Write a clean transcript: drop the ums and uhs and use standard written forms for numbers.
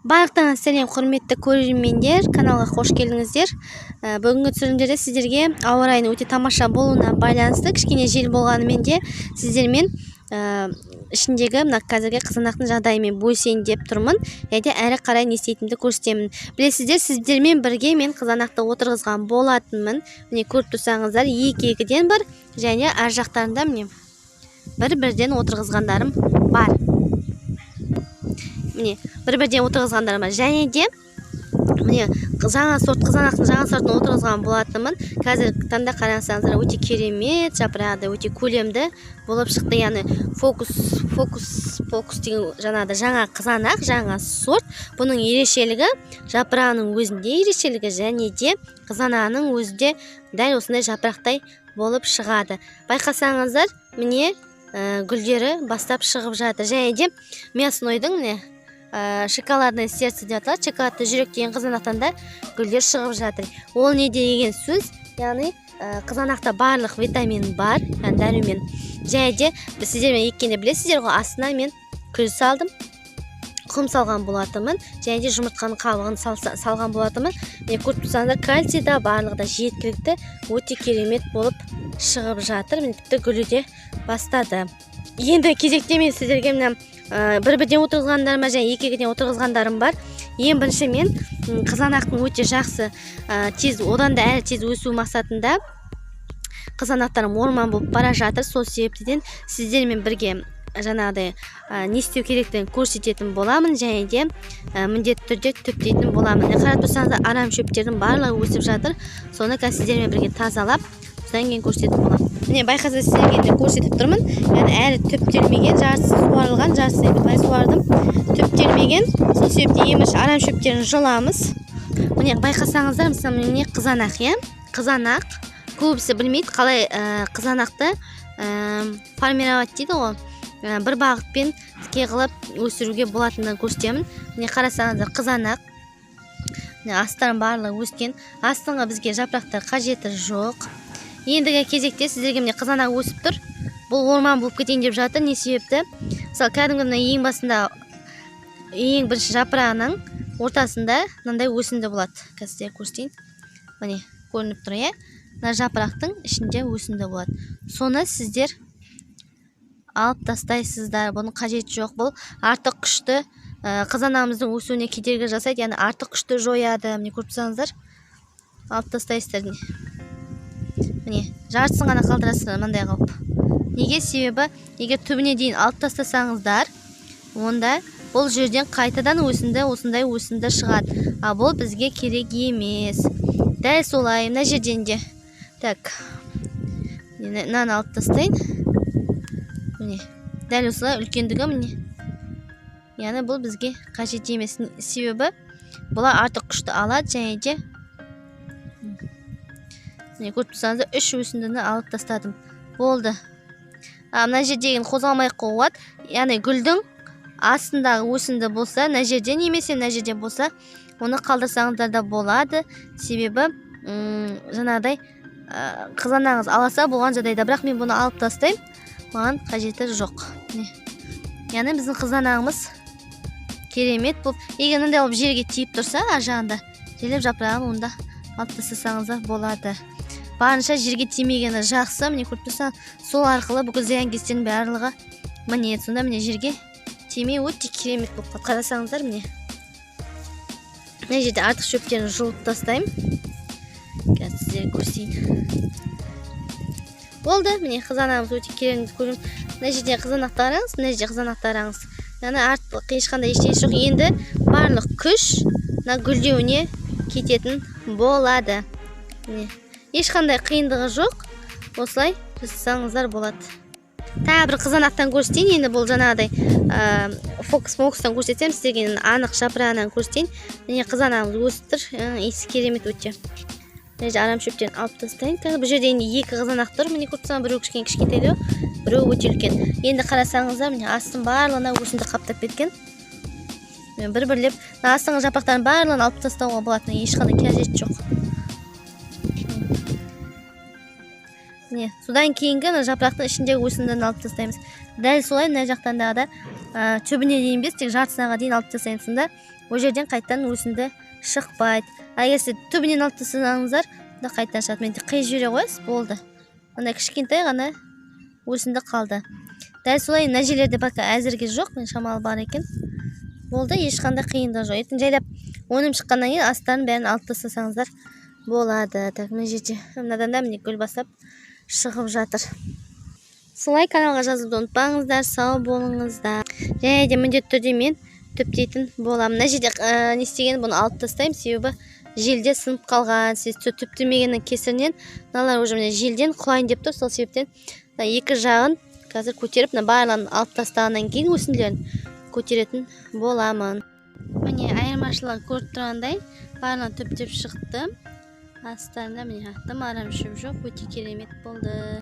Барлықтарыңызға сәлем, құрметті көрермендер, каналға қош келдіңіздер. Бүгінгі түсірілімдерде сіздерге ауа райының өте тамаша болуына байланысты кішкене жел болғанымен де сіздермен ішіндегі мына қазіргі қызанақтың жағдайымен бөлісейін деп тұрмын. Және әрі қарай не істейтінімді көрсетемін. Білесіздер, сіздермен бірге мен қызанақты отырғызған болатынмын. Міне көріп тұрсаңыздар, екі-екіден бар және ар жақтарында міне бір-бірден отырғызғандарым бар. Міне бір-бірден отырғызғандарым бар. Және де міне жаңа сорт қызанақтың жаңа сортын отырғызған болатынмын. Қазіргі таңда қараңыздар, өте керемет жапырағы, өте көлемді болып шықты. Яғни фокус деген жаңа қызанақ, жаңа сорт. Бұның ерекшелігі жапырағының өзінде ерекшелігі, және де қызанағының өзінде дәл осындай жапырақтай болып шығады. Байқасаңыздар, міне гүлдері бастап шығып жатыр. Және де мясноидың міне шоколадное сердце деп аталады, шоколадты жүрек деген қызанақтан да гүлдер шығып жатыр. Ол не деген сөз? Яғни қызанақта барлық витамин бар, яғни дәрумен. Және де сіздермен еккенде білесіздер ғой, астына мен күл салдым, құм салған болатынмын, және де жұмыртқаның қабығын салған болатынмын. Міне көріп тұрсаңыздар, кальций да барлығы да жеткілікті, өте керемет болып шығып жатыр. Міне тіпті гүлі де бастады. Енді кезекте мен сіздерге мына бір-бірден отырғызғандарыма және екі-екіден отырғызғандарым бар. Ең бірінші мен қызанақтың өте жақсы одан да әрі тез өсу мақсатында қызанақтарым орман болып бара жатыр. Сол себептен сіздермен бірге жаңағыдай не істеу керектігін көрсететін боламын, және де міндетті түрде түптейтін боламын. Қарап тұрсаңыздар, арам шөптердің барлығы өсіп жатыр. Соны сіздермен бірге тазалап, содан кейін көрсететін боламын. Міне байқасаңыздар, сіздерге де көрсетіп тұрмын. Яғни әрі түптелмеген, жартысы суарылған, жартысын былай суардым. Түптелмеген, сол себепті ең бірінші арам шөптерін жұламыз. Міне байқасаңыздар, мысалы міне қызанақ, қызанақ. Көбісі білмейді қалай қызанақты формировать дейді ғой. Бір бағытпен тіке қылып өсіруге болатындығын көрсетемін. Міне қарасаңыздар, қызанақ. Астарын барлығы өскен. Астыңға бізге жапырақтар қажеті жоқ. Ендігі кезекте сіздерге міне қызанақ өсіп тұр. Бұл орман болып кетейін деп жатыр. Не себепті? Мысалы кәдімгі ең басында ең бірінші жапырағының ортасында мынандай өсімді болады. Қазір көрсетейін. Міне көрініп тұр, мына жапырақтың ішінде өсімді болады. Соны сіздер алып тастайсыздар. Бұның қажеті жоқ. Бұл артық күшті қызанағымыздың өсуіне кедергі жасайды. Яғни артық күшті жояды. Міне көріп тұрсаңыздар, алып тастайсыздар. Міне жартысын ғана қалдырасыздар мынандай қылып. Неге? Себебі егер түбіне дейін алып тастасаңыздар, онда бұл жерден қайтадан осындай өсімді шығады. А бұл бізге керек емес. Дәл солай мына жерден де. Так. Мынаны алып тастайын. Міне дәл осылай үлкендігі міне. Яғни бұл бізге қажет емес. Себебі бұлар артық күшті алады, және де міне көріп тұрсаңыздар, 3 өсімдіні алып тастадым. Болды. Мына жердегі қозғалмай қояды. Яғни гүлдің астындағы өсімді болса, мына жерде немесе мына жерде болса, оны қалдырсаңыздар да болады. Себебі жаңағыдай қызанағыңыз аласа болған жағдайда, бірақ мен бұны алып тастаймын. Маған қажеті жоқ. Яғни біздің қызанағымыз керемет болып, егер мынандай болып жерге тиіп тұрса, ар жағында желеп жапырағын онда алып тастасаңыздар болады. Барынша жерге тимегені жақсы. Міне көріп тұрсаң, сол арқылы бүкіл зиянкестердің барлығы міне сонда міне жерге тимей өте керемет болып қарасаңыздар, міне мына жерде артық шөптерін жұлып тастаймын. Қазір сіздерге көрсетейін. Болды, міне қызанағымыз өте керемет көрім. Мына жерде қызанақтарыңыз, мына жерде қызанақтарыңыз. Яғни артық ешқандай ештеңе жоқ. Енді барлық күш мына гүлдеуіне кететін болады. Міне ешқандай қиындығы жоқ. Осылай жасасаңыздар болады. Тағы бір қызанақтан көрсетейін. Енді бұл жаңағыдай фокус-фокустан көрсетсем, сіздерге анық жапырағынан көрсетейін. Міне қызанағымыз өсіп тұр. Иісі керемет өте. Арам шөптерін алып тастайын. Бұл жерде енді 2 қызанақ тұр. Міне көріп тұрсаң, біреу кішкентелеу, біреу өте үлкен. Енді қарасаңыздар, міне астын барлығына өсімді қаптап кеткен. Бір-бірлеп астыңғы жапырақтарын барлығын алып тастауға болатын, ешқандай қажеті жоқ. Міне содан кейінгі жапырақтың ішіндегі өсімдіні алып тастаймыз. Дәл солай мына жақтан да түбіне дейін емес, тек жартысына дейін алып тастаймыз. Сонда ол жерден қайтадан өсінді шықпайды. А егер түбінен алып тастасаңыздар, да қайтадан шығады. Мен қиып жібере қоясыз, болды. Мына кішкентай ғана өсінді қалды. Дәл солай мына жерлерде пока әзірге жоқ, мен шамалы бар екен. Болды, ешқандай қиындығы жоқ. Ертең жайлап өнім шыққаннан кейін астарын бәрін алып тастасаңыздар болады. Так, мына жерде мынадан да міне гүл бастап шығып жатыр. Солай каналға жазуды ұмытпаңыздар, сау болыңыздар. Және де міндетті түрде мен түптейтін боламын. Мына жерде не істеген, бұны алып тастаймын, себебі желде сынып қалған. Сіз түптемегеннің кесірінен мыналар уже міне желден құлайын деп тұр. Сол себептен екі жағын қазір көтеріп, барлығын алып тастағаннан кейін өсінділерін көтеретін боламын. Міне айырмашылығын көріп тұрғандай, барлығын түптеп шықты. Астарында міне арам шөп жоқ, өте керемет болды.